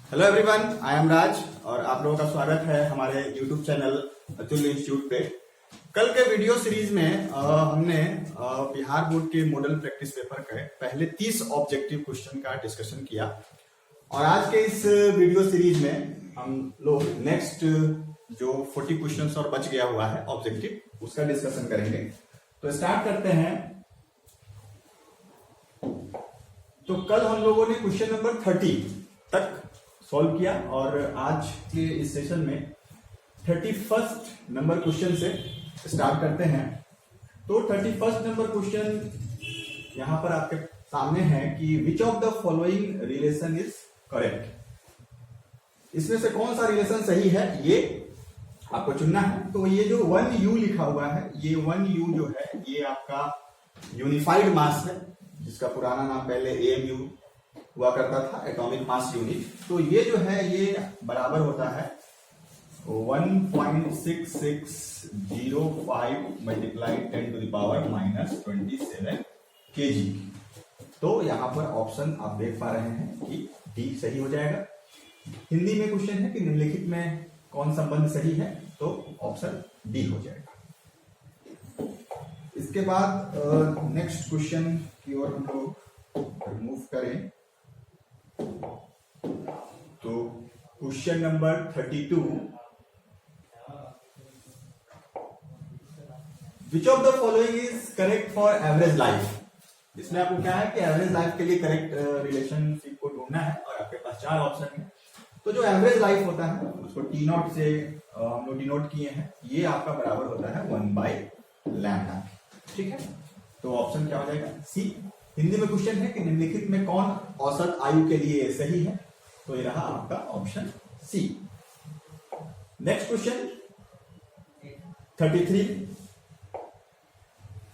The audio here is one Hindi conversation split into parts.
हेलो एवरीवन, आई एम राज और आप लोगों का स्वागत है हमारे यूट्यूब चैनल अतुल इंस्टीट्यूट पे। कल के वीडियो सीरीज में हमने बिहार बोर्ड के मॉडल प्रैक्टिस पेपर के पहले 30 ऑब्जेक्टिव क्वेश्चन का डिस्कशन किया और आज के इस वीडियो सीरीज में हम लोग नेक्स्ट जो 40 क्वेश्चन और बच गया हुआ है ऑब्जेक्टिव उसका डिस्कशन करेंगे। तो स्टार्ट करते हैं। तो कल हम लोगों ने क्वेश्चन नंबर 30 तक सॉल्व किया और आज के इस सेशन में 31st नंबर क्वेश्चन से स्टार्ट करते हैं। तो 31st नंबर क्वेश्चन यहां पर आपके सामने है कि which of the following relation is correct. इसमें से कौन सा रिलेशन सही है ये आपको चुनना है। तो ये जो 1U लिखा हुआ है, ये 1U जो है ये आपका यूनिफाइड मास है, जिसका पुराना नाम पहले AMU हुआ करता था, एटॉमिक मास यूनिट। तो ये जो है ये बराबर होता है 1.6605 multiply 10 to the power -27 kg। तो यहां पर ऑप्शन आप देख पा रहे हैं कि डी सही हो जाएगा। हिंदी में क्वेश्चन है कि निम्नलिखित में कौन संबंध सही है, तो ऑप्शन डी हो जाएगा। इसके बाद नेक्स्ट क्वेश्चन की ओर हम लोग मूव करें तो question number 32, which of the following is correct for average life. इसमें आपको क्या है कि एवरेज लाइफ के लिए करेक्ट रिलेशनशिप को ढूंढना है और आपके पास 4 ऑप्शन है। तो जो एवरेज लाइफ होता है उसको T0 से हम लोग डिनोट किए हैं, ये आपका बराबर होता है 1/λ। ठीक है, तो ऑप्शन क्या हो जाएगा सी। हिंदी में क्वेश्चन है कि निम्नलिखित में कौन औसत आयु के लिए सही है, तो ये रहा आपका ऑप्शन सी। नेक्स्ट क्वेश्चन 33,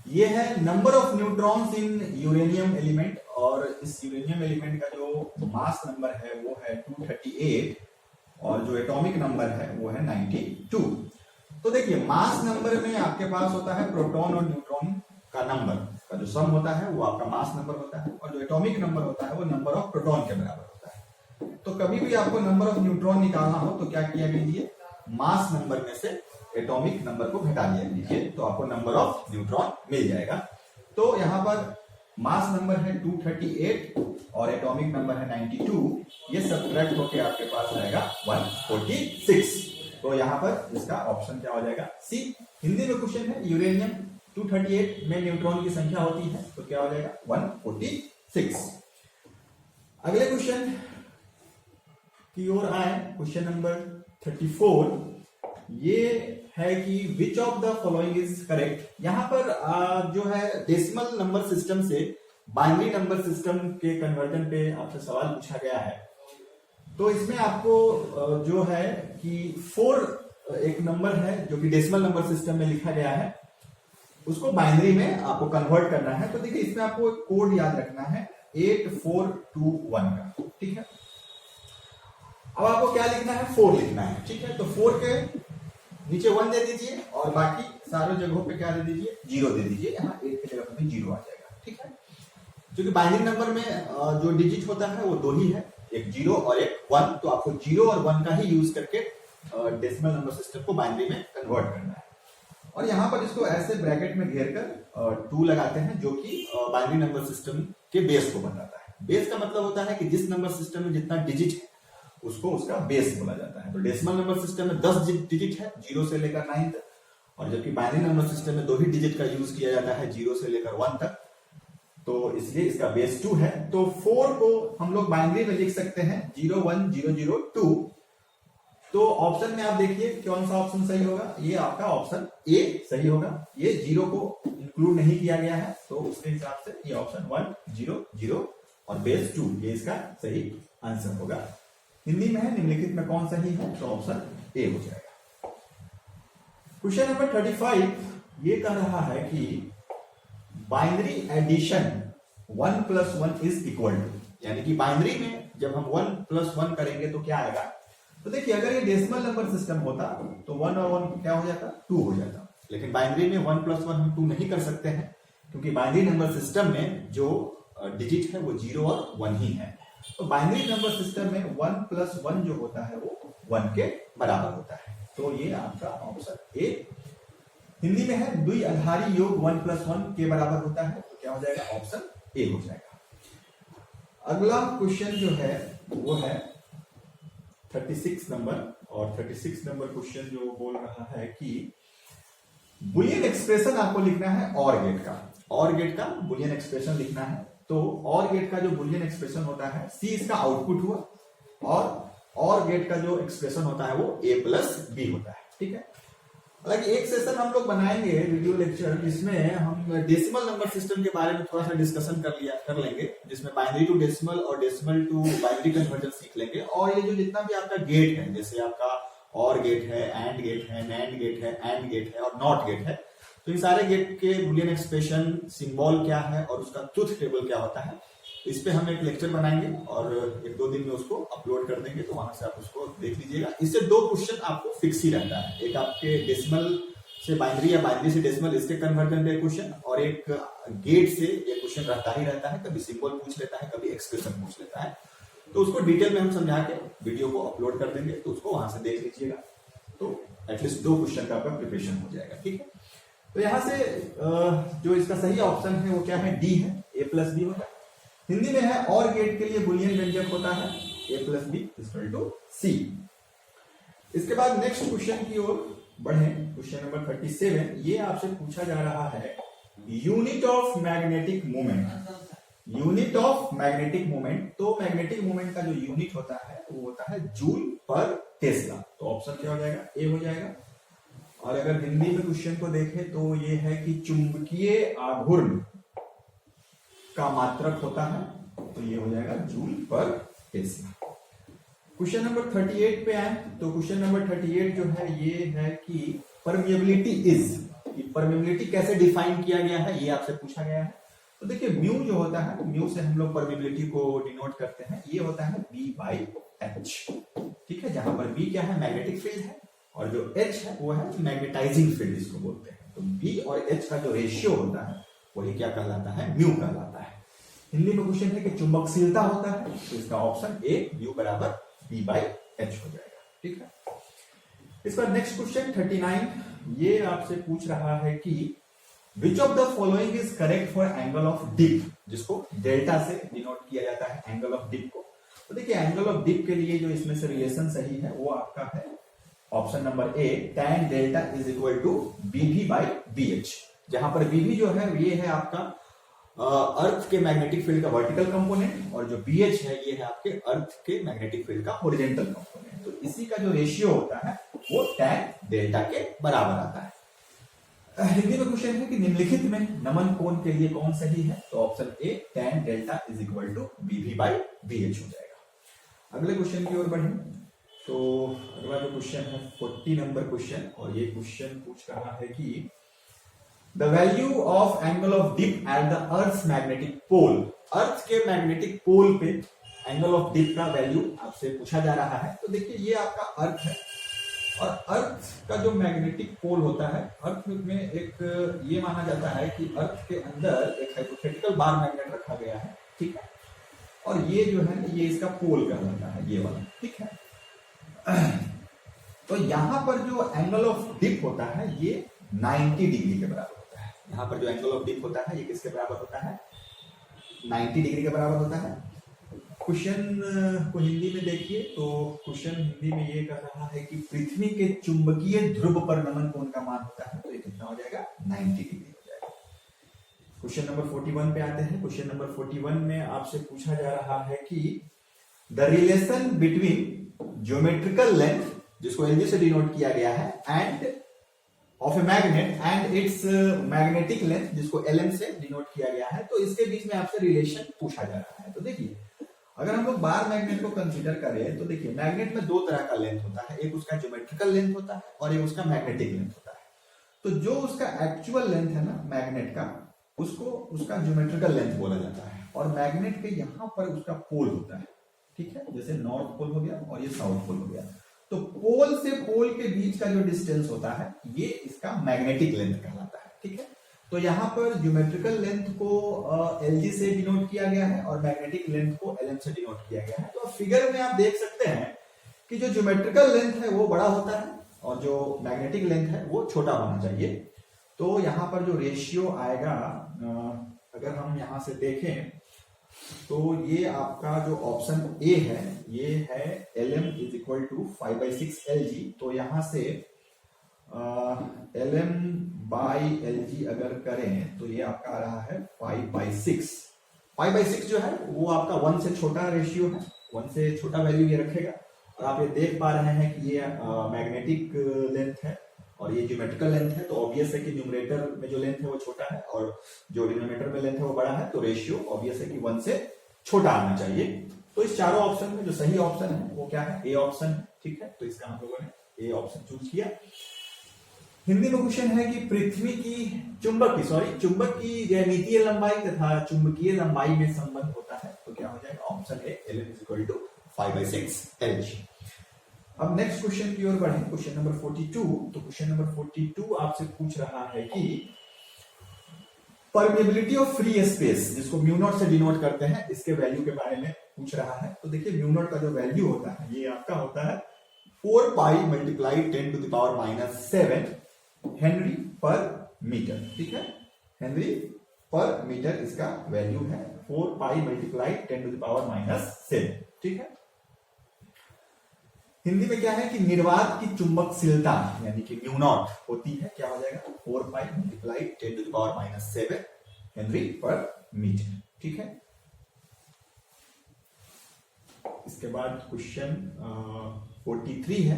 ये है number of neutrons in uranium element और इस यूरेनियम एलिमेंट का जो मास नंबर है वो है 238 और जो एटॉमिक नंबर है वो है 92। तो देखिए मास नंबर में आपके पास होता है प्रोटॉन और न्यूट्रॉन का नंबर का जो सम होता है वो आपका मास नंबर होता है और जो एटॉमिक नंबर होता है वो नंबर ऑफ प्रोटॉन के बराबर होता है। तो कभी भी आपको नंबर ऑफ न्यूट्रॉन निकालना हो तो क्या किया कीजिए, मास नंबर में से एटॉमिक नंबर को घटा लिया कीजिए, तो आपको नंबर ऑफ न्यूट्रॉन मिल जाएगा। तो यहाँ पर मास नंबर है 238 और एटॉमिक नंबर है 92, ये सब्ट्रैक्ट होके आपके पास आएगा 146। तो यहाँ पर इसका ऑप्शन क्या हो जाएगा सी। हिंदी में क्वेश्चन है यूरेनियम 238 में न्यूट्रॉन की संख्या होती है, तो क्या हो जाएगा 146। अगले क्वेश्चन की ओर आए, क्वेश्चन नंबर 34, ये है कि which of the following is correct. यहां पर जो है डेसिमल नंबर सिस्टम से बाइनरी नंबर सिस्टम के कन्वर्जन पे आपसे सवाल पूछा गया है। तो इसमें आपको जो है कि 4 एक नंबर है जो कि डेसिमल नंबर सिस्टम में लिखा गया है, उसको बाइनरी में आपको कन्वर्ट करना है। तो देखिए इसमें आपको एक कोड याद रखना है 8421 का। ठीक है, अब आपको क्या लिखना है, 4 लिखना है। ठीक है, तो 4 के नीचे 1 दे दीजिए और बाकी सारे जगहों पे क्या दे दीजिए 0 दे दीजिए। यहाँ 8 की जगह पर भी 0 आ जाएगा। ठीक है, क्योंकि बाइनरी नंबर में जो डिजिट होता है वो 2 ही है, एक 0 और एक 1। तो आपको 0 और 1 का ही यूज करके डेसिमल नंबर सिस्टम को बाइनरी में कन्वर्ट करना है। और यहाँ पर इसको ऐसे ब्रैकेट में घेर कर 2 लगाते हैं, जो कि बाइनरी नंबर सिस्टम के बेस को बताता है। बेस का मतलब होता है कि जिस नंबर सिस्टम में जितना डिजिट है उसको उसका बेस बोला जाता है। तो डेसिमल नंबर सिस्टम में 10 डिजिट है 0 से लेकर 9 तक, और जबकि बाइनरी नंबर सिस्टम में 2 ही डिजिट का यूज किया जाता है 0 से लेकर 1 तक। तो इसलिए इसका बेस 2 है। तो 4 को हम लोग बाइनरी में लिख सकते हैं 01002। तो ऑप्शन में आप देखिए कौन सा ऑप्शन सही होगा, ये आपका ऑप्शन ए सही होगा। ये 0 को इंक्लूड नहीं किया गया है, तो उसके हिसाब से ये ऑप्शन 100 और बेस 2 ये इसका सही आंसर होगा। हिंदी में है निम्नलिखित में कौन सही है, तो ऑप्शन ए हो जाएगा। क्वेश्चन नंबर 35 ये कह रहा है कि binary addition 1 + 1 is equal to, यानी कि बाइनरी में जब हम 1 + 1 करेंगे तो क्या आएगा। तो देखिए अगर ये डेसिमल नंबर सिस्टम होता तो 1 और 1 क्या हो जाता 2 हो जाता, लेकिन बाइनरी में 1 + 1 हम 2 नहीं कर सकते हैं, क्योंकि बाइनरी नंबर सिस्टम में जो डिजिट है वो 0 और 1 ही है। तो बाइनरी नंबर सिस्टम में 1 + 1 जो होता है वो 1 के बराबर होता है। तो ये आपका ऑप्शन ए। हिंदी में है द्विआधारी योग 1 + 1 के बराबर होता है, तो क्या हो जाएगा, ऑप्शन ए हो जाएगा। अगला क्वेश्चन जो है वो है 36 नंबर, और 36 नंबर क्वेश्चन जो बोल रहा है कि बुलियन एक्सप्रेशन आपको लिखना है और गेट का, और गेट का बुलियन एक्सप्रेशन लिखना है। तो और गेट का जो बुलियन एक्सप्रेशन होता है, सी इसका आउटपुट हुआ, और गेट का जो एक्सप्रेशन होता है वो a + b होता है। ठीक है, हालांकि एक सेशन हम लोग बनाएंगे वीडियो लेक्चर जिसमें हम डेसिमल नंबर सिस्टम के बारे में थोड़ा सा डिस्कशन कर लेंगे, जिसमें बाइनरी टू डेसिमल और डेसिमल टू बाइनरी कन्वर्जन सीख लेंगे। और ये जो जितना भी आपका गेट है, जैसे आपका और गेट है, एंड गेट है, नैंड गेट है, एंड गेट है और नॉट गेट है, तो इन सारे गेट के बुलियन एक्सप्रेशन, सिंबल क्या है और उसका ट्रुथ टेबल क्या होता है, इस पे हम एक लेक्चर बनाएंगे और 1-2 दिन में उसको अपलोड कर देंगे, तो वहां से आप उसको देख लीजिएगा। इससे 2 क्वेश्चन आपको फिक्स ही रहता है, एक आपके डेसिमल से बाइनरी या बाइनरी से डेसिमल इसके कन्वर्जन का क्वेश्चन, और एक गेट से ये क्वेश्चन रहता ही रहता है, कभी सिंबल पूछ लेता है, कभी एक्सप्रेशन पूछ लेता है। तो उसको डिटेल में हम समझा के वीडियो को अपलोड कर देंगे, तो उसको वहां से देख लीजिएगा, तो एटलीस्ट 2 क्वेश्चन का आपका प्रिपरेशन हो जाएगा। ठीक है, तो यहाँ से जो इसका सही ऑप्शन है वो क्या है, डी है, a + b होगा। हिंदी में है और गेट के लिए बुलियन व्यंजक होता है a + b = c। इसके बाद नेक्स्ट क्वेश्चन की ओर बढ़े, क्वेश्चन नंबर 37। ये आपसे पूछा जा रहा है unit of magnetic moment, unit of magnetic moment. तो मैग्नेटिक मोमेंट का जो यूनिट होता है वो होता है जूल पर टेस्ला। तो ऑप्शन क्या हो जाएगा, ए हो जाएगा। और अगर हिंदी में क्वेश्चन को देखें तो ये है कि चुंबकीय आघूर्ण का मात्रक होता है, तो ये हो जाएगा जूल पर टेस्ला। क्वेश्चन नंबर 38 पे आए, तो क्वेश्चन नंबर 38 जो है ये है कि परमिएबिलिटी इज, परमिएबिलिटी कैसे डिफाइन किया गया है ये आपसे पूछा गया है। तो देखिए म्यू जो होता है, म्यू से हम लोग परमिएबिलिटी को डिनोट करते हैं, ये होता है B/H। ठीक है, जहां पर B क्या है, मैग्नेटिक फील्ड है, और जो H है वो है मैग्नेटाइजिंग फील्ड इसको बोलते हैं। तो B और H का जो रेशियो होता है वही क्या कहलाता है, म्यू कहलाता है। हिंदी में क्वेश्चन है कि चुंबकशीलता होता है, तो इसका ऑप्शन ए, म्यू = B/H हो जाएगा। ठीक है, इस पर नेक्स्ट क्वेश्चन 39, ये आपसे पूछ रहा है कि which of the following is correct for angle of dip, जिसको डेल्टा से डिनोट किया जाता है एंगल ऑफ डिप को। तो देखिए एंगल ऑफ डिप के लिए जो इसमें से रिलेशन सही है वो आपका है option number A, tan delta = BV/BH, जहां पर BV जो है ये है आपका अर्थ के मैग्नेटिक फील्ड का वर्टिकल कंपोनेंट, और जो BH है ये है आपके अर्थ के मैग्नेटिक फील्ड का हॉरिजॉन्टल कंपोनेंट। तो इसी का जो रेशियो होता है वो tan डेल्टा के बराबर आता है। हिंदी में क्वेश्चन है कि निम्नलिखित में नमन कोण के लिए कौन सही है, तो option A, tan delta = BV/BH हो जाएगा। अगले क्वेश्चन की ओर बढ़े, तो अगला जो क्वेश्चन है 40 नंबर क्वेश्चन, और ये क्वेश्चन पूछ रहा है कि the value of angle of dip at the earth magnetic pole, earth के मैग्नेटिक पोल पे एंगल ऑफ डिप का वैल्यू आपसे पूछा जा रहा है। तो देखिए ये आपका अर्थ है, और अर्थ का जो मैग्नेटिक पोल होता है, अर्थ में एक ये माना जाता है कि अर्थ के अंदर एक हाइपोथेटिकल बार मैग्नेट रखा गया है। ठीक है, और ये जो है ये इसका पोल कहलाता है, ये वाला। ठीक है, तो यहां पर जो एंगल ऑफ डिप होता है ये 90 डिग्री के बराबर होता है। यहां पर जो एंगल ऑफ डिप होता है ये किसके बराबर होता है, 90 डिग्री के बराबर होता है। क्वेश्चन को हिंदी में देखिए, तो क्वेश्चन हिंदी में ये कह रहा है कि पृथ्वी के चुंबकीय ध्रुव पर नमन कोण का मान होता है, तो ये कितना हो जाएगा, 90 डिग्री हो जाएगा। क्वेश्चन नंबर 41 पे आते हैं। क्वेश्चन नंबर 41 में आपसे पूछा जा रहा है कि the relation between geometrical length, जिसको एलजी से डिनोट किया गया है, end of a magnet and it's magnetic length, जिसको एलएम से डिनोट किया गया है, तो इसके बीच में आपसे रिलेशन पूछा जा रहा है। तो देखिए अगर हम लोग बार मैग्नेट को कंसीडर करें तो देखिए मैग्नेट में 2 तरह का लेंथ होता है, एक उसका ज्योमेट्रिकल लेंथ होता है और एक उसका मैग्नेटिक लेंथ होता है। तो जो उसका एक्चुअल लेंथ है ना मैग्नेट का, उसको उसका ज्योमेट्रिकल लेंथ बोला जाता है, और मैग्नेट के यहाँ पर उसका पोल होता है। ठीक है, जैसे नॉर्थ पोल हो गया और ये साउथ पोल हो गया, तो पोल से पोल के बीच का जो डिस्टेंस होता है ये इसका मैग्नेटिक लेंथ कहलाता है। ठीक है, तो यहाँ पर ज्योमेट्रिकल लेंथ को LG से डिनोट किया गया है और मैग्नेटिक लेंथ को LM से डिनोट किया गया है। तो फिगर में आप देख सकते हैं कि जो ज्योमेट्रिकल लेंथ है वो बड़ा होता है और जो मैग्नेटिक लेंथ है वो छोटा होना चाहिए। तो यहाँ पर जो रेशियो आएगा, अगर हम यहाँ से देखें तो ये आपका जो ऑप्शन ए है ये है LM is equal to 5/6 LG। तो यहाँ से LM बाई LG अगर करें तो ये आपका आ रहा है 5/6। 5/6 जो है वो आपका 1 से छोटा रेशियो है, 1 से छोटा वैल्यू ये रखेगा। और आप ये देख पा रहे हैं कि ये मैग्नेटिक लेंथ है और ये ज्योमेट्रिकल लेंथ है। तो ऑब्वियस है कि न्यूमरेटर में जो लेंथ है वो छोटा है और जो डिनोमिनेटर में लेंथ है वो बड़ा है। तो रेशियो ऑब्वियस है कि 1 से छोटा आना चाहिए। तो इस चारों ऑप्शन में जो सही ऑप्शन है वो क्या है? ए ऑप्शन है। ठीक है, तो इसका हम लोगों ने ए ऑप्शन चूज किया। हिंदी में क्वेश्चन है कि पृथ्वी की चुंबक की ज्यामितीय लंबाई तथा चुंबकीय लंबाई में संबंध होता है। तो क्या हो जाएगा? Option A LM is equal to 5/6 LG। अब नेक्स्ट क्वेश्चन की ओर बढ़े, क्वेश्चन नंबर 42। तो क्वेश्चन नंबर 42 आपसे पूछ रहा है कि परमेबिलिटी ऑफ फ्री स्पेस, जिसको म्यू नॉट से डिनोट करते हैं, इसके वैल्यू के बारे में पूछ रहा है। तो देखिए म्यू नॉट का जो वैल्यू होता है ये आपका होता है 4 pi multiply 10 to the power -7 henry per metre. ठीक है, हेनरी पर मीटर इसका वैल्यू है 4 pi multiply 10 to the power -7। ठीक है, हिंदी में क्या है कि निर्वात की चुंबकशीलता यानी कि म्यू नॉट होती है, क्या हो जाएगा? 4 pi multiply 10 to the power -7 henry per metre. ठीक है, इसके बाद क्वेश्चन 43 है।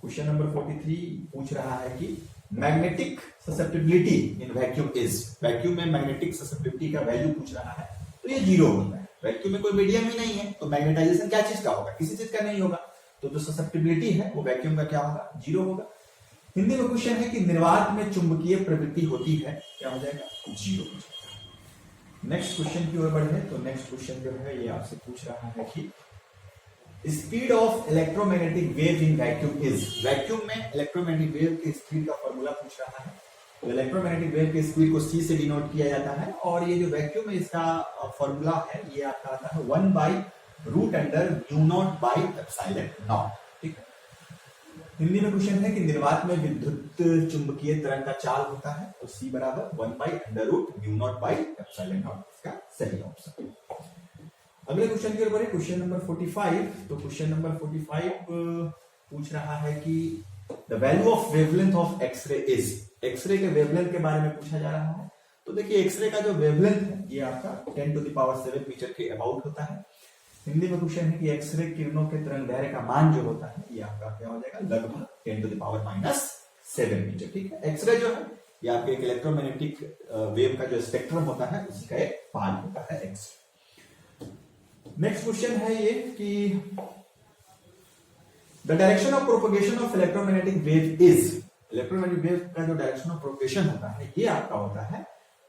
क्वेश्चन नंबर 43 पूछ रहा है कि magnetic susceptibility in vacuum is. Vacuum में मैग्नेटिक ससेप्टिबिलिटी का वैल्यू पूछ रहा है। तो ये 0 होता है। वैक्यूम में कोई मीडियम ही नहीं है तो मैग्नेटाइजेशन क्या चीज का होगा? किसी चीज का नहीं होगा। तो जो ससेप्टिबिलिटी है वो वैक्यूम का क्या होगा? 0 होगा। हिंदी में क्वेश्चन है कि निर्वात में चुंबकीय प्रवृत्ति होती है, क्या हो जाएगा? 0 हो जाएगा। नेक्स्ट क्वेश्चन की ओर बढ़े तो नेक्स्ट क्वेश्चन जो है ये आपसे पूछ रहा है कि speed of electromagnetic wave in vacuum is. Vacuum में इलेक्ट्रोमैग्नेटिक वेव के स्पीड का फॉर्मूला पूछ रहा है। तो इलेक्ट्रोमैग्नेटिक वेव के स्पीड को C से डिनोट किया जाता है और ये जो वैक्यूम है इसका फॉर्मूला है ये आपका आता है 1/√μ0/ε0। ठीक है, हिंदी में क्वेश्चन है कि निर्वात में विद्युत चुंबकीय तरंग का चाल होता है। तो C बराबर 1/√μ0/ε0 इसका सही ऑप्शन। अगले क्वेश्चन की ओर बढ़े, क्वेश्चन नंबर 45। तो क्वेश्चन नंबर 45 पूछ रहा है कि the value of wavelength of X ray is. X ray के वेवलेंथ के बारे में पूछा जा रहा है। तो देखिए एक्सरे का जो वेवलेंथ है ये आपका 10 टू द पावर 7 मीटर के अबाउट होता है। हिंदी में क्वेश्चन है कि एक्सरे किरणों के तरंग दैर्घ्य का मान जो होता है ये आपका क्या हो जाएगा? लगभग 10 टू द पावर -7 मीटर। ठीक है, एक्सरे जो है ये आपके एक इलेक्ट्रोमैग्नेटिक वेव का जो स्पेक्ट्रम होता है उसका एक पार्ट होता है एक्सरे। नेक्स्ट क्वेश्चन है ये कि the direction of propagation of electromagnetic wave is. Electromagnetic wave का जो डायरेक्शन ऑफ प्रोपगेशन होता है ये आपका होता है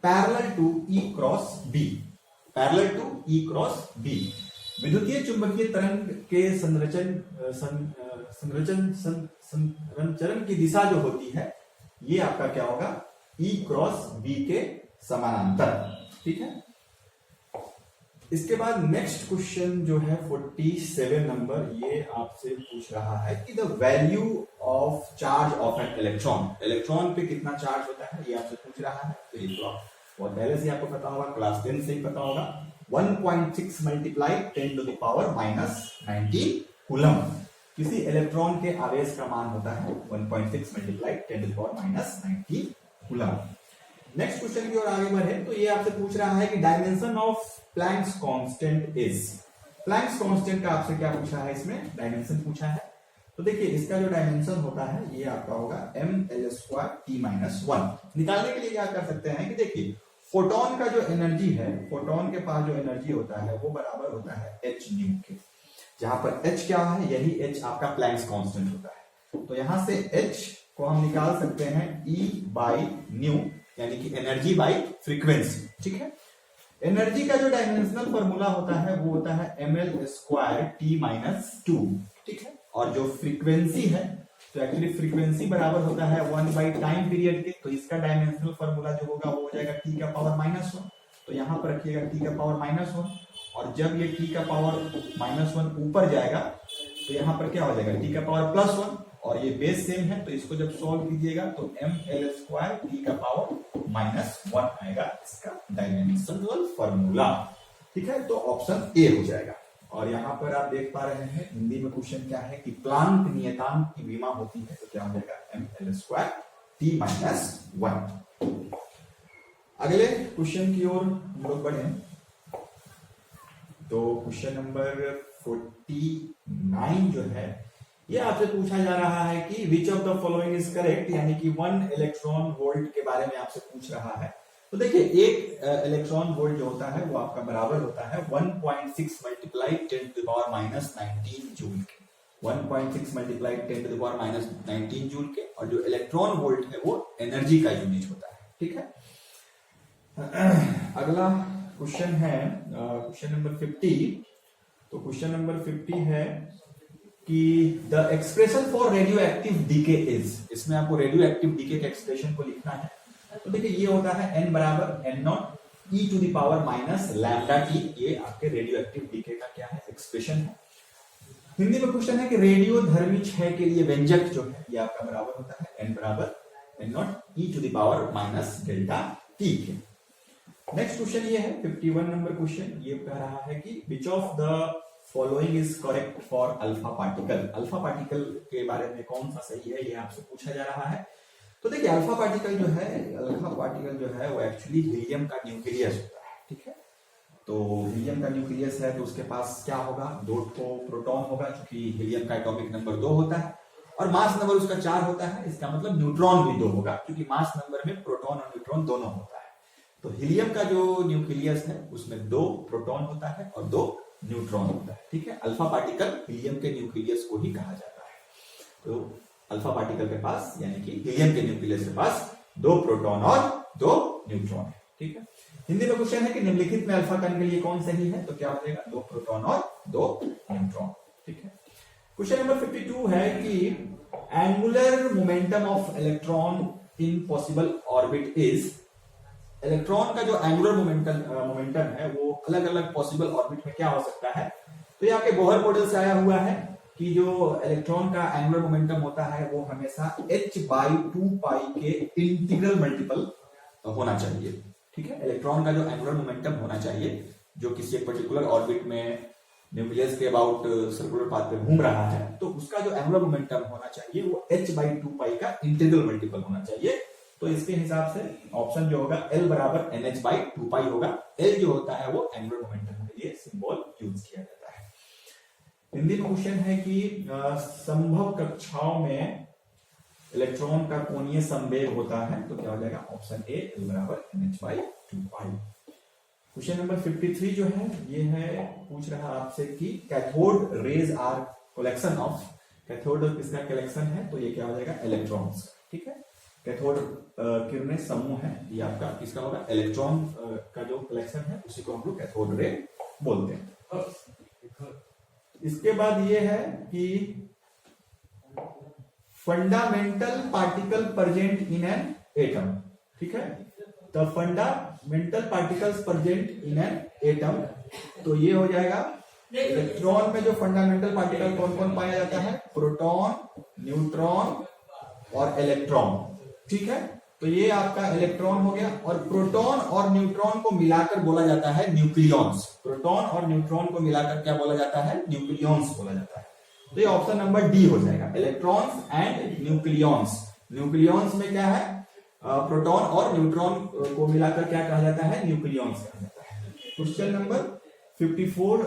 parallel to E cross B। Parallel to E cross B। विद्युतीय चुंबकीय तरंग के संचरण की दिशा जो होती है ये आपका क्या होगा? E क्रॉस B के समानांतर। ठीक है, इसके बाद नेक्स्ट क्वेश्चन जो है 47 नंबर, ये आपसे पूछ रहा है कि the value of charge of an electron. Electron पे कितना चार्ज होता है ये आपसे पूछ रहा है। तो ये तो आप बहुत पहले से आपको पता होगा, क्लास 10 से ही पता होगा। 1.6 multiply 10 to the power -19 coulomb किसी इलेक्ट्रॉन के आवेश का मान होता है 1.6 multiply 10 to the power -19 coulomb. Next question की ओर आगे बढ़े तो ये आपसे पूछ रहा है कि dimension of Planck's constant is. Planck's constant का आपसे क्या पूछा है? इसमें डायमेंशन पूछा है। तो देखिए इसका जो डायमेंशन होता है ये आपका होगा ml² t-1। निकालने के लिए क्या कर सकते हैं कि देखिए फोटोन का जो एनर्जी है, फोटोन के पास जो एनर्जी होता है वो बराबर होता है h न्यू के। जहां पर h क्या है? यही h आपका प्लैंक्स कांस्टेंट होता है। तो यहां से h को हम निकाल सकते हैं E/न्यू यानी कि एनर्जी बाई फ्रीक्वेंसी। ठीक है, एनर्जी का जो डायमेंशनल फॉर्मूला होता है वो होता है ml² t-2। ठीक है, और जो फ्रीक्वेंसी है तो एक्चुअली फ्रीक्वेंसी बराबर होता है 1 बाई टाइम पीरियड के, तो इसका डायमेंशनल फॉर्मूला जो होगा वो हो जाएगा t का पावर -1। तो यहाँ पर रखिएगा t का पावर -1, और जब ये t का पावर -1 ऊपर जाएगा तो यहाँ पर क्या हो जाएगा t का पावर +1, और ये बेस सेम है तो इसको जब सॉल्व कीजिएगा तो ml² t का पावर -1 आएगा इसका डायमेंशनल फॉर्मूला। ठीक है, तो ऑप्शन ए हो जाएगा। और यहाँ पर आप देख पा रहे हैं हिंदी में क्वेश्चन क्या है कि प्लांक नियतांक की विमा होती है, तो क्या हो जाएगा ml² t -1। अगले क्वेश्चन की ओर हम लोग बढ़े तो क्वेश्चन नंबर 49 जो है ये आपसे पूछा जा रहा है कि which of the following is correct, यानी कि 1 इलेक्ट्रॉन वोल्ट के बारे में आपसे पूछ रहा है। तो देखिए एक इलेक्ट्रॉन वोल्ट जो होता है वो आपका बराबर होता है 1.6 मल्टीप्लाई 10⁻19 जूल के, 1.6 मल्टीप्लाई 10⁻19 जूल के। और जो इलेक्ट्रॉन वोल्ट है वो एनर्जी का यूनिट होता है। ठीक है, अगला क्वेश्चन है क्वेश्चन नंबर 50। तो क्वेश्चन नंबर 50 है कि the expression for radio active decay is, इसमें आपको रेडियो एक्टिव डीके के एक्सप्रेशन को लिखना है। तो देखिए ये होता है n बराबर n0 e to the power minus lambda T, ये आपके रेडियो एक्टिव डीके का क्या है एक्सप्रेशन है। हिंदी में क्वेश्चन है कि रेडियो धर्मी क्षय के लिए व्यंजक जो है ये आपका बराबर होता है n बराबर n0 e to the power minus delta T के। नेक्स्ट क्वेश्चन ये है 51 नंबर क्वेश्चन, ये कह रहा है कि which of the following is correct for alpha particle, alpha particle के बारे में कौन सा सही है ये आपसे पूछा जा रहा है। तो देखिए अल्फा पार्टिकल जो है वो एक्चुअली हीलियम का न्यूक्लियस होता है। ठीक है, तो हीलियम का न्यूक्लियस है तो उसके पास क्या होगा, 2 प्रोटॉन होगा, क्योंकि हीलियम का एटॉमिक नंबर 2 होता है और मास नंबर उसका 4 होता है। इसका मतलब न्यूट्रॉन भी 2 होगा, क्योंकि मास नंबर में प्रोटॉन और न्यूट्रॉन दोनों होता है। तो हीलियम का जो न्यूक्लियस है उसमें 2 प्रोटॉन होता है और 2 न्यूट्रॉन होता है। ठीक है, अल्फा पार्टिकल हीलियम के न्यूक्लियस को ही कहा जाता है। तो अल्फा पार्टिकल के पास यानी कि हीलियम के न्यूक्लियस के पास 2 प्रोटॉन और 2 न्यूट्रॉन है। ठीक है, हिंदी में क्वेश्चन है कि निम्नलिखित में अल्फा कण के लिए कौन सही है, तो क्या हो जाएगा 2 प्रोटॉन और 2 न्यूट्रॉन। ठीक है, क्वेश्चन नंबर 52 है कि angular momentum of electron in possible orbit is, electron का जो एंगुलर मोमेंटम है वो अलग अलग पॉसिबल ऑर्बिट में क्या हो सकता है। तो यहाँ के बोहर मॉडल से आया हुआ है कि जो इलेक्ट्रॉन का एंगुलर मोमेंटम होता है वो हमेशा h/2π के इंटीग्रल मल्टीपल होना चाहिए। ठीक है, इलेक्ट्रॉन का जो एंगुलर मोमेंटम होना चाहिए जो किसी एक पर्टिकुलर ऑर्बिट में न्यूक्लियस के अबाउट सर्कुलर पाथ पे घूम रहा है, तो उसका जो एंगुलर मोमेंटम होना चाहिए वो h/2π का इंटीग्रल मल्टीपल होना चाहिए। तो इसके हिसाब से ऑप्शन जो होगा L बराबर NH/2π होगा। L जो होता है वो एंगुलर मोमेंटम के लिए सिंबल यूज किया जाता है। हिंदी में क्वेश्चन है कि संभव कक्षाओं में इलेक्ट्रॉन का कोणीय संवेग होता है, तो क्या हो जाएगा ऑप्शन ए L बराबर NH/2π। क्वेश्चन नंबर 53 जो है ये है पूछ रहा आपसे कि cathode rays are collection of, cathode किसका कलेक्शन है, तो ये क्या हो जाएगा इलेक्ट्रॉन्स। ठीक है, कैथोड किरणें समूह है, ये आपका किसका होगा इलेक्ट्रॉन का जो कलेक्शन है उसी को हम लोग कैथोड रे बोलते हैं। इसके बाद ये है कि fundamental particle present in an atom. ठीक है, the fundamental particles present in an atom, तो ये हो जाएगा इलेक्ट्रॉन में जो फंडामेंटल पार्टिकल कौन कौन पाया जाता है, प्रोटॉन, न्यूट्रॉन और इलेक्ट्रॉन। ठीक है, तो ये आपका इलेक्ट्रॉन हो गया, और प्रोटॉन और न्यूट्रॉन को मिलाकर बोला जाता है न्यूक्लियॉन्स। प्रोटॉन और न्यूट्रॉन को मिलाकर क्या बोला जाता है, न्यूक्लियॉन्स बोला जाता है। तो ये ऑप्शन नंबर डी हो जाएगा, इलेक्ट्रॉन्स एंड न्यूक्लियॉन्स। न्यूक्लियॉन्स में क्या है, प्रोटॉन और न्यूट्रॉन को मिलाकर क्या कहा जाता है, न्यूक्लियॉन्स कहा जाता है। क्वेश्चन नंबर 54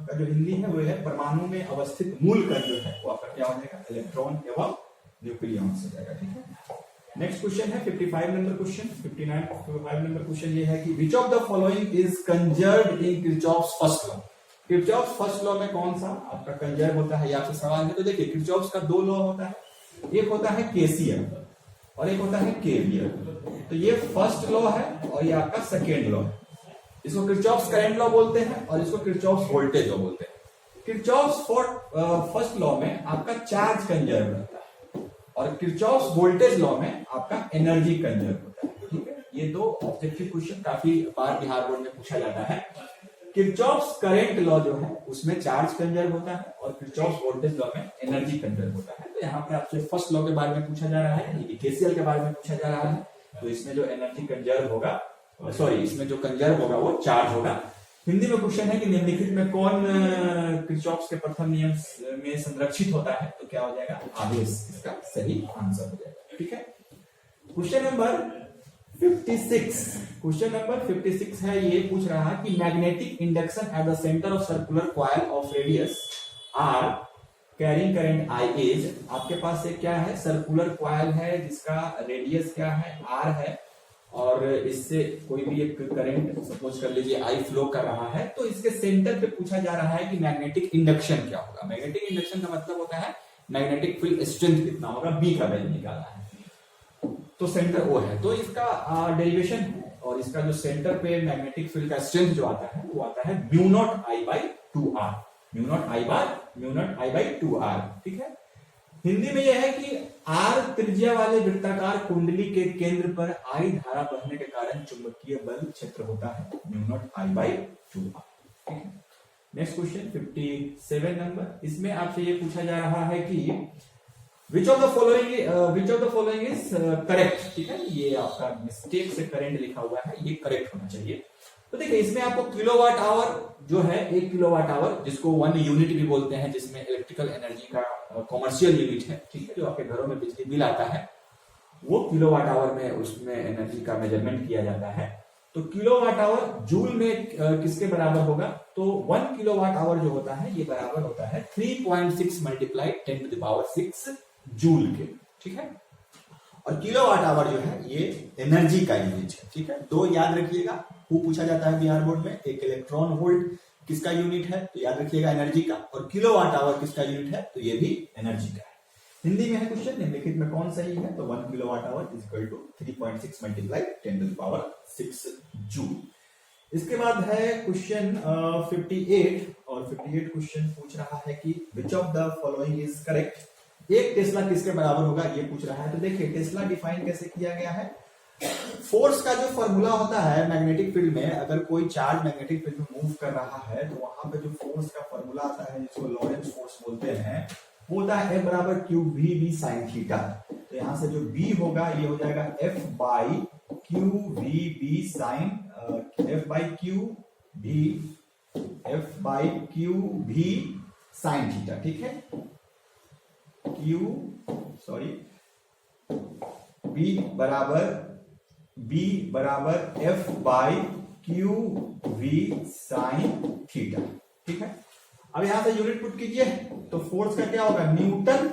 का जो हिंदी है वो है परमाणु में अवस्थित मूल कण जो है वो आपका क्या हो जाएगा, इलेक्ट्रॉन एवं न्यूक्लियॉन्स हो जाएगा। ठीक है, नेक्स्ट क्वेश्चन है 55 नंबर क्वेश्चन। 55 नंबर क्वेश्चन ये है कि which of the following is conserved in Kirchhoff's first law. Kirchhoff's first law में कौन सा आपका कंजर्व होता है, ये आपसे सवाल है। तो देखिए किरचॉफ्स का 2 लॉ होता है, एक होता है केसीएल और एक होता है केवीएल। तो ये फर्स्ट लॉ है और ये आपका सेकेंड लॉ है। इसको किरचॉफ्स करंट लॉ बोलते हैं और इसको किरचॉफ्स वोल्टेज लॉ बोलते हैं। किरचॉफ्स फर्स्ट लॉ में आपका चार्ज कंजर्व रहता है, और किरचॉफ वोल्टेज लॉ में आपका एनर्जी कंजर्व होता है। ठीक है, ये दो ऑब्जेक्टिव क्वेश्चन काफी बार बिहार बोर्ड में पूछा जाता है। किरचॉफ करंट लॉ जो है उसमें चार्ज कंजर्व होता है और किरचॉफ वोल्टेज लॉ में एनर्जी कंजर्व होता है। तो यहाँ पे आपसे फर्स्ट लॉ के बारे में पूछा जा रहा है, केसीएल के बारे में पूछा जा रहा है। तो इसमें जो एनर्जी कंजर्व होगा, सॉरी इसमें जो कंजर्व होगा वो चार्ज होगा। हिंदी में क्वेश्चन है कि निम्नलिखित में कौन किरचॉफ के प्रथम नियम में संरक्षित होता है, तो क्या हो जाएगा, आवेश इसका सही आंसर हो जाएगा। ठीक है, क्वेश्चन नंबर 56, क्वेश्चन नंबर 56 है, ये पूछ रहा है कि magnetic induction at the centre of circular coil of radius R carrying current I is, आपके पास एक क्या है, सर्कुलर कॉइल है जिसका रेडियस क्या है, आर है, और इससे कोई भी एक करंट सपोज कर लीजिए आई फ्लो कर रहा है। तो इसके सेंटर पे पूछा जा रहा है कि मैग्नेटिक इंडक्शन क्या होगा। मैग्नेटिक इंडक्शन का मतलब होता है मैग्नेटिक फील्ड स्ट्रेंथ कितना होगा, बी का वैल्यू निकालना है। तो सेंटर ओ है, तो इसका डेरिवेशन है, और इसका जो सेंटर पे मैग्नेटिक फील्ड का स्ट्रेंथ जो आता है वो आता है mu not I by 2r, mu not I by 2r। ठीक है, हिंदी में यह है कि आर त्रिज्या वाले वृत्ताकार कुंडली के केंद्र पर आई धारा बहने के कारण चुंबकीय बल क्षेत्र होता है mu not I by 2r। ठीक है, नेक्स्ट क्वेश्चन 57 नंबर, इसमें आपसे ये पूछा जा रहा है कि which of the following is correct. ठीक है, ये आपका मिस्टेक से करंट लिखा हुआ है, ये करेक्ट होना चाहिए। तो देखिए इसमें आपको किलोवाट आवर जो है, 1 किलोवाट आवर जिसको 1 यूनिट भी बोलते हैं, जिसमें इलेक्ट्रिकल एनर्जी का कॉमर्शियल यूनिट है। ठीक है, जो आपके घरों में बिजली बिल आता है वो किलोवाट आवर में उसमें एनर्जी का मेजरमेंट किया जाता है। तो किलोवाट आवर जूल में किसके बराबर होगा, तो 1 किलोवाट आवर जो होता है ये बराबर होता है 3.6 multiply 10 to the power 6 joule के। ठीक है, और किलोवाट आवर जो है ये एनर्जी का यूनिट है। ठीक है, दो याद रखिएगा, वो पूछा जाता है बिहार बोर्ड में, एक इलेक्ट्रॉन वोल्ट किसका यूनिट है, तो याद रखिएगा एनर्जी का, और किलोवाट आवर किसका यूनिट है, तो ये भी एनर्जी का है। हिंदी में है क्वेश्चन, निम्नलिखित में कौन सही है, तो 1 kilowatt hour is equal to 3.6 multiply 10 to the power 6 joule. इसके बाद है क्वेश्चन 58, और 58 क्वेश्चन पूछ रहा है कि which of the following is correct. एक टेस्ला किसके बराबर होगा ये पूछ रहा है। तो देखिए टेस्ला डिफाइन कैसे किया गया है, फोर्स का जो फॉर्मूला होता है मैग्नेटिक फील्ड में, अगर कोई चार्ज मैग्नेटिक फील्ड में मूव कर रहा है तो वहां पे जो फोर्स का फॉर्मूला आता है जिसको लॉरेंस फोर्स बोलते हैं, वो होता है F बराबर Q V B sine theta. तो यहां से जो B होगा ये हो जाएगा F by Q V B sine, F by Q V sine theta. ठीक है, B बराबर F by Q V sine theta. ठीक है, अब यहां से यूनिट पुट कीजिए, तो फोर्स का क्या होगा, न्यूटन,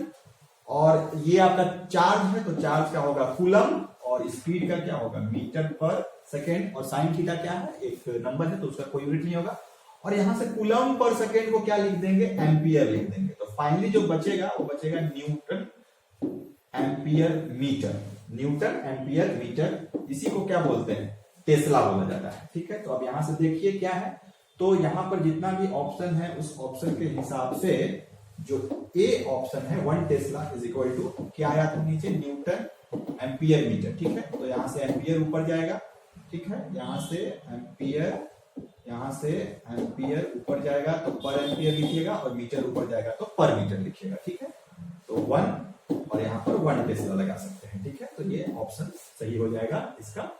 और ये आपका चार्ज है तो चार्ज का होगा कूलम, और स्पीड का क्या होगा मीटर पर सेकेंड, और साइन थीटा क्या है, एक नंबर है तो उसका कोई यूनिट नहीं होगा। और यहां से कूलम पर सेकेंड को क्या लिख देंगे, एम्पियर लिख देंगे। तो फाइनली जो बचेगा वो बचेगा newton ampere metre, newton ampere metre, इसी को क्या बोलते हैं, टेस्ला बोला जाता है। ठीक है, तो अब यहां से देखिए क्या है, तो यहां पर जितना भी ऑप्शन है उस ऑप्शन के हिसाब से जो ए ऑप्शन है 1 टेस्ला इज इक्वल टू क्या आया था नीचे, न्यूटन एम्पियर मीटर। ठीक है, तो यहां से एम्पियर ऊपर जाएगा। ठीक है, यहां से एम्पियर ऊपर जाएगा तो पर एम्पियर लिखिएगा, और मीटर ऊपर जाएगा तो पर मीटर लिखिएगा। ठीक है, तो 1 और यहाँ पर 1 टेस्ला लगा सकते हैं। ठीक है, तो ये ऑप्शन सही हो जाएगा इसका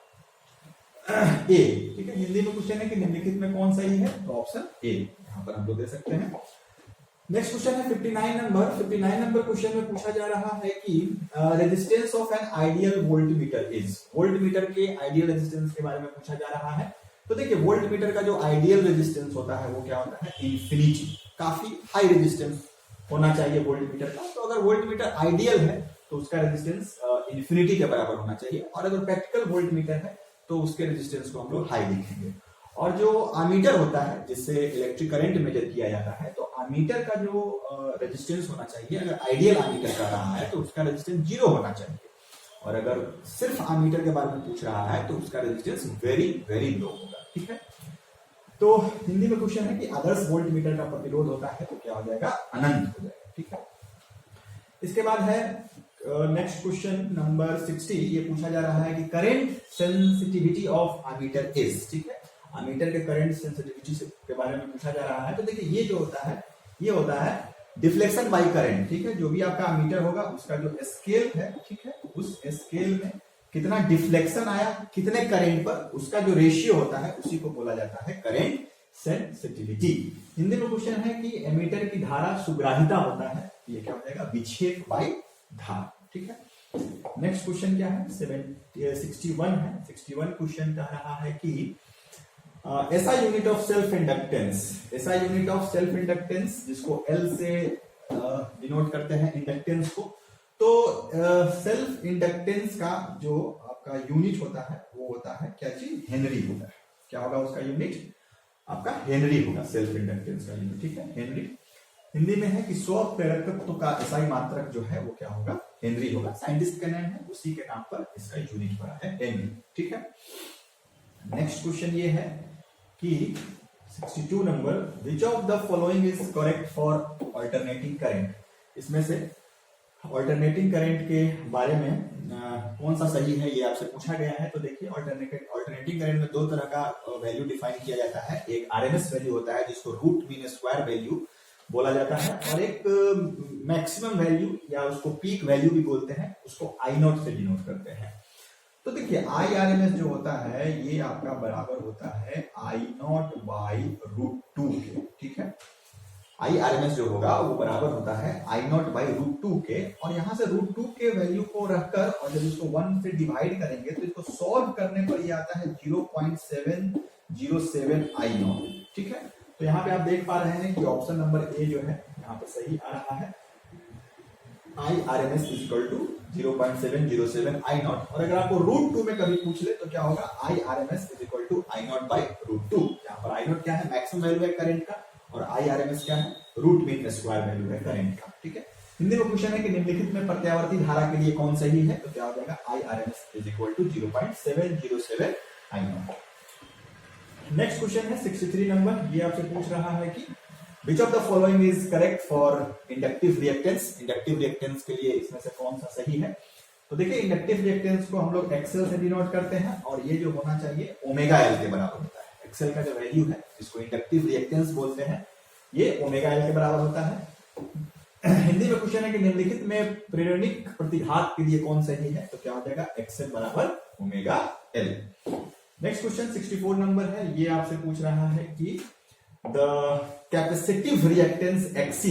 ए। ठीक है, हिंदी में क्वेश्चन है कि निम्नलिखित में कौन सही है, तो ऑप्शन ए यहाँ पर हम लोग दे सकते हैं। नेक्स्ट क्वेश्चन है 59 नंबर। 59 नंबर क्वेश्चन में पूछा जा रहा है कि resistance of an ideal voltmeter is, voltmeter के आइडियल रेजिस्टेंस के बारे में पूछा जा रहा है। तो देखिए वोल्टमीटर का जो आइडियल रेजिस्टेंस होता है वो क्या होता है, इंफिनिटी, काफी हाई रेजिस्टेंस होना चाहिए वोल्टमीटर का। तो अगर वोल्टमीटर आइडियल है तो उसका रेजिस्टेंस इंफिनिटी के बराबर होना चाहिए, और अगर प्रैक्टिकल वोल्टमीटर है तो उसके रेजिस्टेंस को हम लोग हाई लिखेंगे। और जो आमीटर होता है जिससे इलेक्ट्रिक करंट मेजर किया जाता है, तो आमीटर का जो रेजिस्टेंस होना चाहिए, अगर आइडियल आमीटर का रहा है तो उसका रेजिस्टेंस 0 होना चाहिए, और अगर सिर्फ आमीटर के बारे में पूछ रहा है तो उसका रेजिस्टेंस वेरी वेरी लो होगा। ठीक है, तो हिंदी में क्वेश्चन है कि आदर्श वोल्टमीटर का प्रतिरोध होता है तो क्या हो जाएगा, अनंत हो जाएगा। ठीक है, इसके बाद है नेक्स्ट क्वेश्चन नंबर 60, ये पूछा जा रहा है कि current sensitivity of ammeter is, ठीक है, अमीटर के करंट सेंसिटिविटी के बारे में पूछा जा रहा है। तो देखिए ये जो होता है ये होता है डिफ्लेक्शन बाय करंट, ठीक है, जो भी आपका अमीटर होगा उसका जो स्केल है, ठीक है, उस स्केल में कितना डिफ्लेक्शन आया कितने करंट पर, उसका जो रेशियो होता है उसी को बोला जाता है करंट सेंसिटिविटी। हिंदी में क्वेश्चन है कि एमीटर की धारा सुग्राहिता होता है, ये क्या हो जाएगा, विक्षेप बाय धारा, ठीक है। नेक्स्ट क्वेश्चन क्या है, 61 है। 61 क्वेश्चन कह रहा है कि ऐसा यूनिट ऑफ सेल्फ इंडक्टेंस, ऐसा यूनिट ऑफ सेल्फ इंडक्टेंस जिसको एल से डिनोट करते हैं इंडक्टेंस को, तो सेल्फ इंडक्टेंस का जो आपका यूनिट होता है वो होता है क्या चीज, हेनरी होता है। क्या होगा उसका यूनिट, आपका हेनरी होगा सेल्फ इंडक्टेंस का यूनिट, ठीक है, हेनरी। हिंदी में है कि 100 प्रेरकत्व का एसआई मात्रक जो है वो क्या होगा, हेनरी होगा। साइंटिस्ट का नाम है, उसी के नाम पर इसका यूनिट पड़ा है हेनरी, ठीक है। नेक्स्ट क्वेश्चन ये है कि 62 number, which of the following is correct for alternating current, इसमें से अल्टरनेटिंग करंट के बारे में कौन सा सही है ये आपसे पूछा गया है। तो देखिए अल्टरनेटिंग करंट में दो तरह का वैल्यू डिफाइन किया जाता है, एक आरएमएस वैल्यू होता है जिसको रूट मीन स्क्वायर वैल्यू बोला जाता है, और एक मैक्सिमम वैल्यू या उसको पीक वैल्यू भी बोलते हैं, उसको आई नॉट से डिनोट करते हैं। तो देखिए आई आर एम एस जो होता है ये आपका बराबर होता है आई नॉट बाई √2 के, ठीक है। आई आर एम एस जो होगा वो बराबर होता है आई नॉट बाई √2 के, और यहां से √2 के वैल्यू को रखकर और जब इसको 1 से डिवाइड करेंगे तो इसको सॉल्व करने पर ये आता है 0.707 आई नॉट, ठीक है। तो यहाँ पे आप देख पा रहे हैं कि ऑप्शन नंबर ए जो है यहाँ पे सही आ रहा है, I R M S equal to 0.707 I naught. और अगर आपको √2 में कभी पूछ ले तो क्या होगा, I R M S equal to I naught by √2। यहाँ पर आई नॉट क्या है, मैक्सिमम वैल्यू है करंट का, और आई आर एम एस क्या है, रूट मीन स्क्वायर वैल्यू है करंट का, ठीक है। हिंदी में क्वेश्चन है कि निम्नलिखित में प्रत्यावर्ती धारा के लिए कौन सही है, तो क्या हो जाएगा, I R M S equal to 0.707 I naught. Next question है 63 नंबर, ये आपसे पूछ रहा है कि which of the following is correct for inductive reactance, inductive reactance के लिए इसमें से कौन सा सही है। तो देखिए इंडक्टिव रिएक्टेंस को हम लोग एक्सेल से डिनोट करते हैं, और ये जो होना चाहिए ओमेगा एल के बराबर होता है। एक्सेल का जो वैल्यू है जिसको इंडक्टिव रिएक्टेंस बोलते हैं ये ओमेगा एल के बराबर होता है। हिंदी में क्वेश्चन है कि निम्नलिखित में प्रेरणिक प्रतिघात के लिए कौन सही है, तो क्या हो जाएगा, एक्सेल बराबर omega L. Next question 64 number है, ये आपसे पूछ रहा है कि the capacitive reactance XC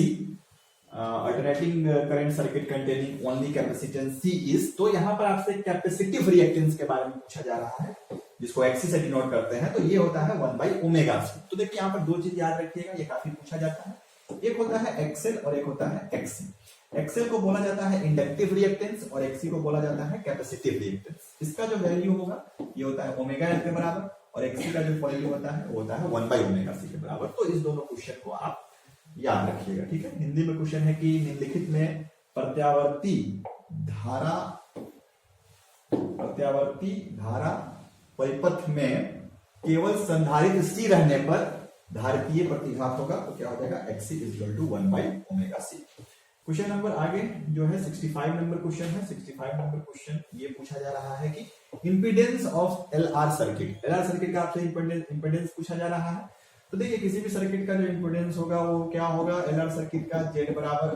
alternating current circuit containing only capacitance C is, तो यहां पर आपसे कैपेसिटिव रिएक्टेंस के बारे में पूछा जा रहा है जिसको XC से डिनोट करते हैं, तो ये होता है 1/ωc। तो देखिए यहाँ पर दो चीज याद रखिएगा, ये काफी पूछा जाता है, एक होता है XL और एक होता है XC। XL को बोला जाता है इंडक्टिव रिएक्टेंस और XC को बोला जाता है कैपेसिटिव रिएक्टेंस। इसका जो वैल्यू होगा ये होता है ओमेगा एल के बराबर, और XC का जो वैल्यू होता है वो होता है 1/ωc के बराबर। तो इस दोनों क्वेश्चन को आप याद रखिएगा, ठीक है। हिंदी में क्वेश्चन है कि निम्नलिखित में प्रत्यावर्ती धारा परिपथ में केवल संधारित्र C रहने पर धारितीय प्रतिघात होगा, तो क्या हो जाएगा, XC equal to 1/ωc। Question number आगे जो है 65 नंबर क्वेश्चन है। 65 नंबर क्वेश्चन ये पूछा जा रहा है कि impedance of LR circuit, LR circuit का आपसे इंपीडेंस पूछा जा रहा है। तो देखिए किसी भी सर्किट का जो इंपीडेंस होगा वो क्या होगा, LR सर्किट का Z बराबर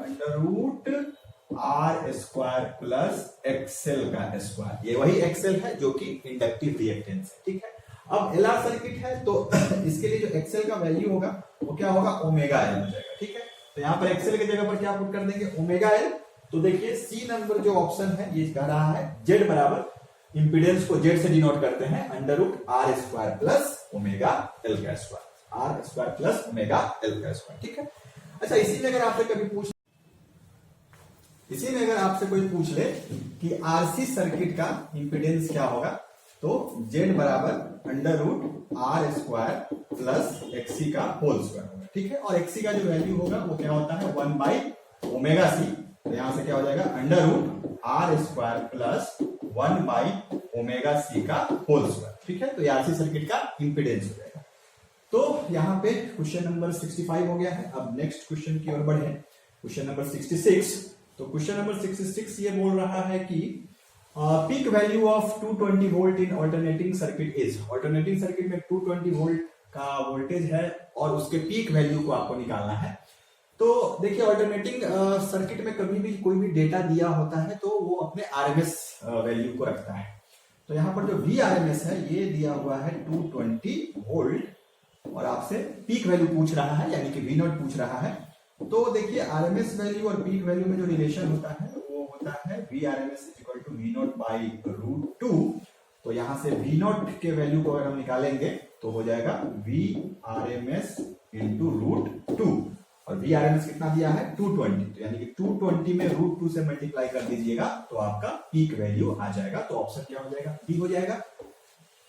√R² प्लस XL का स्क्वायर, ये वही XL है जो कि इंडक्टिव रिएक्टेंस है, ठीक है। अब LR सर्किट है तो इसके लिए जो XL का वैल्यू होगा वो क्या होगा, ओमेगा एल हो जाएगा, ठीक है। तो यहाँ पर XL की जगह पर क्या पुट कर देंगे, ओमेगा एल। तो देखिए C नंबर जो ऑप्शन है ये कह रहा है Z बराबर इंपीडेंस को Z से डिनोट करते हैं √R² प्लस ओमेगा एल का square, R² plus omega L का स्क्वायर, ठीक है। अच्छा इसी में अगर आपसे कोई पूछ ले कि RC सर्किट का इंपीडेंस क्या होगा, तो Z बराबर √R² प्लस XC का होल स्क्वायर होगा, ठीक है। और XC का जो वैल्यू होगा वो क्या होता है 1/ωc, तो यहां से क्या हो जाएगा √R² प्लस 1/ωc का होल स्क्वायर, ठीक है। तो ये RC सर्किट का इंपीडेंस हो जाएगा। तो यहाँ पे क्वेश्चन नंबर 65 हो गया है। अब नेक्स्ट क्वेश्चन की ओर बढ़े, क्वेश्चन नंबर 66। तो क्वेश्चन नंबर 66 ये बोल रहा है कि peak value of 220 volt in alternating circuit is. Alternating circuit में 220 वोल्ट का वोल्टेज है और उसके पीक वैल्यू को आपको निकालना है। तो देखिए ऑल्टरनेटिंग सर्किट में कभी भी कोई भी डेटा दिया होता है तो वो अपने आरएमएस वैल्यू को रखता है। तो यहाँ पर जो Vrms है ये दिया हुआ है 220 वोल्ट और आपसे पीक वैल्यू पूछ रहा है यानी कि V0 पूछ रहा है। तो देखिए आरएमएस वैल्यू और पीक वैल्यू में जो रिलेशन होता है वो होता है Vrms equal to V0 by √2। तो यहां से V0 के वैल्यू को अगर हम निकालेंगे तो हो जाएगा Vrms इंटू √2 और Vrms कितना दिया है 220। तो यानी कि 220 में √2 से मल्टीप्लाई कर दीजिएगा तो आपका पीक वैल्यू आ जाएगा। तो ऑप्शन क्या हो जाएगा, डी हो जाएगा।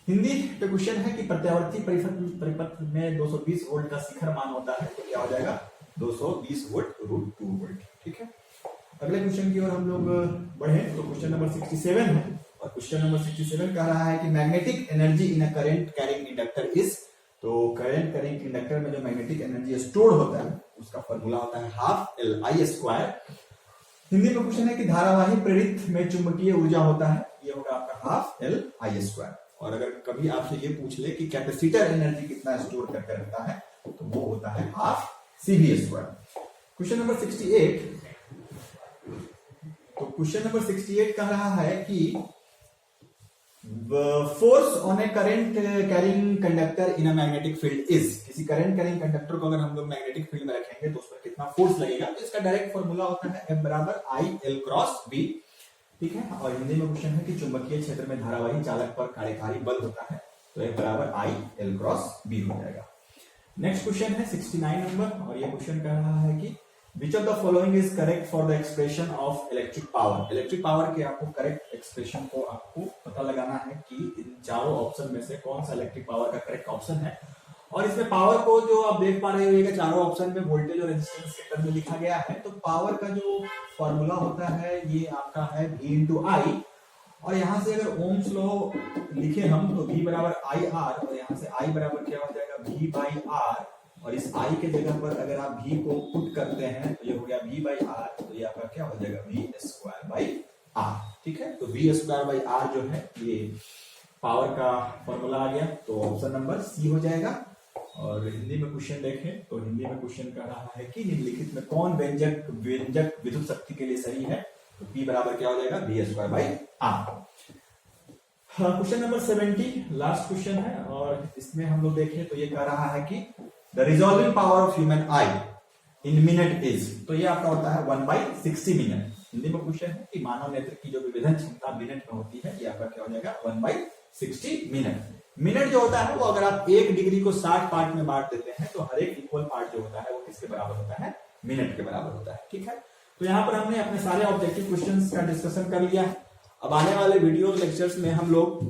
हिंदी पे क्वेश्चन है कि प्रत्यावर्ती परिपथ में 220 वोल्ट का शिखर मान होता है तो क्या हो जाएगा 220 वोल्ट √2 वोल्ट। ठीक है, अगले क्वेश्चन की ओर हम लोग बढ़े तो क्वेश्चन नंबर 67 है और क्वेश्चन नंबर 67 कह रहा है कि magnetic energy in a current carrying inductor is. तो करंट कैरिंग इंडक्टर में जो मैग्नेटिक एनर्जी स्टोर होता है उसका फॉर्मूला होता है ½ Li²। हिंदी में क्वेश्चन है कि धारावाही प्रेरित में चुंबकीय ऊर्जा होता है, ये होगा आपका ½ Li²। और अगर कभी आपसे ये पूछ ले कि कैपेसिटर एनर्जी कितना स्टोर करके रखता है तो वो होता है ½ CV²। Question number 68। तो क्वेश्चन नंबर 68 कह रहा है कि force on A current carrying conductor in a magnetic field is. किसी करंट कैरिंग कंडक्टर को अगर हम लोग मैग्नेटिक फील्ड में रखेंगे तो उस पर कितना फोर्स लगेगा। तो इसका डायरेक्ट फॉर्मूला होता है F बराबर I/L×B। ठीक है, और हिंदी में क्वेश्चन है कि चुंबकीय क्षेत्र में धारावाही चालक पर कार्यकारी बल होता है तो F बराबर I/L×B हो जाएगा। नेक्स्ट क्वेश्चन है 69 नंबर और ये क्वेश्चन कह रहा है कि Which of the following is correct for the expression of electric power? Electric power के आपको करेक्ट एक्सप्रेशन को आपको पता लगाना है कि इन चारों ऑप्शन में से कौन सा इलेक्ट्रिक पावर का करेक्ट ऑप्शन है। और इसमें पावर को जो आप देख पा रहे हो ये चारों ऑप्शन में वोल्टेज और रेजिस्टेंस के टर्म में लिखा गया है। तो पावर का जो फॉर्मूला होता है ये आपका है V/I और यहाँ से अगर ओम्स लॉ लिखे हम तो V बराबर IR और यहाँ से I बराबर क्या हो जाएगा V/R और इस I के जगह पर अगर आप V को पुट करते हैं तो ये हो गया V/R। तो ये आपका क्या हो जाएगा V²/R। ठीक है, तो V²/R जो है ये पावर का फॉर्मूला आ गया तो ऑप्शन नंबर सी हो जाएगा। और हिंदी में क्वेश्चन देखें तो हिंदी में क्वेश्चन कह रहा है कि निम्नलिखित में कौन व्यंजक विद्युत शक्ति के लिए सही है। तो P बराबर क्या हो जाएगा V²/R। Question number 70 last question है और इसमें हम लोग देखें तो ये कह रहा है कि the resolving power of human I in minute is. तो ये आपका होता है 1/60 मिनट। हिंदी में क्वेश्चन है कि मानव नेत्र की जो विभेदन क्षमता मिनट में होती है ये आपका क्या हो जाएगा 1/60 मिनट। मिनट जो होता है वो अगर आप 1 डिग्री को 60 पार्ट में बांट देते हैं तो हर एक इक्वल पार्ट जो होता है वो किसके बराबर होता है, मिनट के बराबर होता है। ठीक है, तो यहाँ पर हमने अपने सारे ऑब्जेक्टिव क्वेश्चंस का डिस्कशन कर लिया है। अब आने वाले वीडियो लेक्चर्स में हम लोग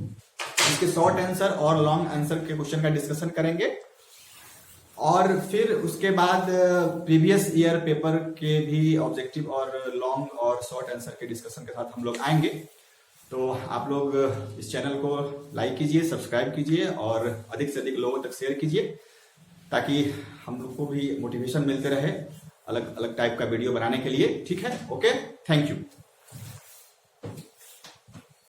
इसके शॉर्ट आंसर और लॉन्ग आंसर के क्वेश्चन का डिस्कशन करेंगे और फिर उसके बाद प्रीवियस ईयर पेपर के भी ऑब्जेक्टिव और लॉन्ग और शॉर्ट आंसर के डिस्कशन के साथ हम लोग आएंगे। तो आप लोग इस चैनल को लाइक कीजिए, सब्सक्राइब कीजिए और अधिक से अधिक लोगों तक शेयर कीजिए ताकि हम लोग को भी मोटिवेशन मिलते रहे अलग अलग टाइप का वीडियो बनाने के लिए। ठीक है, ओके, थैंक यू।